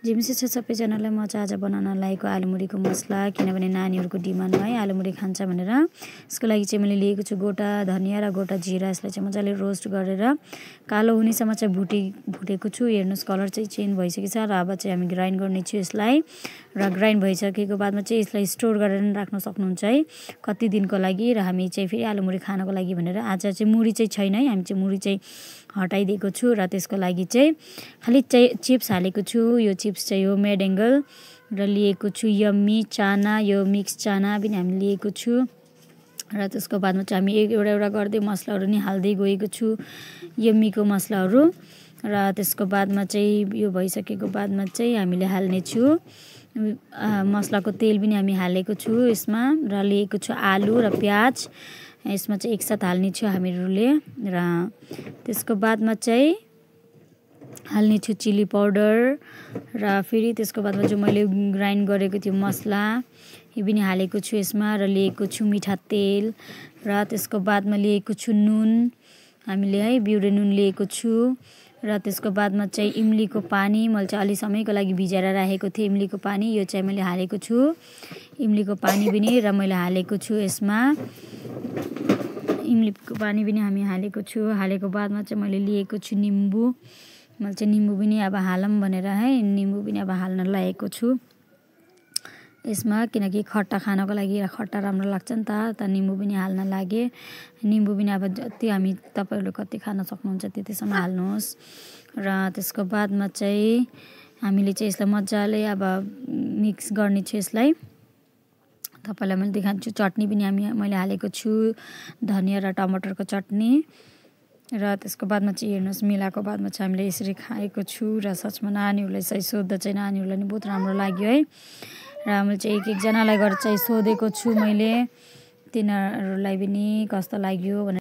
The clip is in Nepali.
जिमसी छ सबैजनालाई म चाहिँ आज बनाउन लागेको आलुमुरीको मसला, किनभने नानीहरूको डिमान्ड है आलुमुरी खान्छ भनेर। यसको लागि चाहिँ मैले लिएको छु गोटा धनिया र गोटा जिरा। यसलाई चाहिँ मजाले रोस्ट गरेर कालो हुनेसम्म चाहिँ भुटेको छु। हेर्नुहोस् कलर चाहिँ चेन्ज भइसकेको छ र अब चाहिँ हामी ग्राइन्ड गर्ने छु यसलाई। र ग्राइन्ड भइसकेको बादमा चाहिँ यसलाई स्टोर गरेर राख्न सक्नुहुन्छ है कति दिनको लागि। र हामी चाहिँ फेरि आलुमुरी खानको लागि भनेर आज चाहिँ मुरी चाहिँ छैन है, हामी चाहिँ मुरी चाहिँ हटाइदिएको छु। र त्यसको लागि चाहिँ खालि चाहिँ चिप्स हालेको छु। यो चिप्स चाहिँ हो मेड एङ्गल र लिएको छु यम्मी चाना, यो मिक्स चाना पनि हामी लिएको छु। र त्यसको बादमा चाहिँ हामी एउटा गर्दै मसलाहरू नि हाल्दै गएको छु, यम्मीको मसलाहरू। र त्यसको बादमा चाहिँ यो भइसकेको बादमा चाहिँ हामीले हाल्ने छु मसलाको तेल पनि हामी हालेको छु यसमा। र लिएको छु आलु र प्याज, यसमा चाहिँ एकसाथ हाल्ने छु हामीहरूले। र त्यसको बादमा चाहिँ हाल्ने छु चिली पाउडर। र फेरि त्यसको बादमा चाहिँ मैले ग्राइन्ड गरेको थियो मसला यो पनि हालेको छु यसमा। र लिएको छु मिठा तेल। र त्यसको बादमा लिएको छु नुन, हामीले है बिउरे नुन लिएको छु। र त्यसको बादमा चाहिँ इमलीको पानी, मैले चाहिँ अलि समयको लागि भिजाएर राखेको थिएँ इमलीको पानी, यो चाहिँ मैले हालेको छु इमलीको पानी पनि। र मैले हालेको छु यसमा इमलीको पानी पनि हामी हालेको छु। हालेको बादमा चाहिँ मैले लिएको छु निम्बु, मैले चाहिँ निम्बु पनि अब हालौँ भनेर है निम्बु पनि अब हाल्न लागेको छु यसमा, किनकि खट्टा खानको लागि खट्टा राम्रो लाग्छ नि त निम्बु पनि हाल्न लागे। निम्बु पनि अब जति हामी तपाईँहरूले कति खान सक्नुहुन्छ त्यतिसम्म हाल्नुहोस्। र त्यसको बादमा चाहिँ हामीले चाहिँ यसलाई मजाले अब मिक्स गर्ने छु यसलाई। तपाईँलाई मैले देखाउँछु चटनी पनि मैले हालेको छु, धनिया र टमाटरको चटनी। र त्यसको बादमा चाहिँ हेर्नुहोस् मिलाएको बादमा चाहिँ हामीले यसरी खाएको छु। र सचमा नानीहरूलाई चाहिँ सोध्दा चाहिँ नानीहरूलाई नि बहुत राम्रो लाग्यो है। र मैले चाहिँ एकजनालाई गरेर चाहिँ सोधेको छु मैले, तिनीहरूलाई पनि कस्तो लाग्यो भनेर।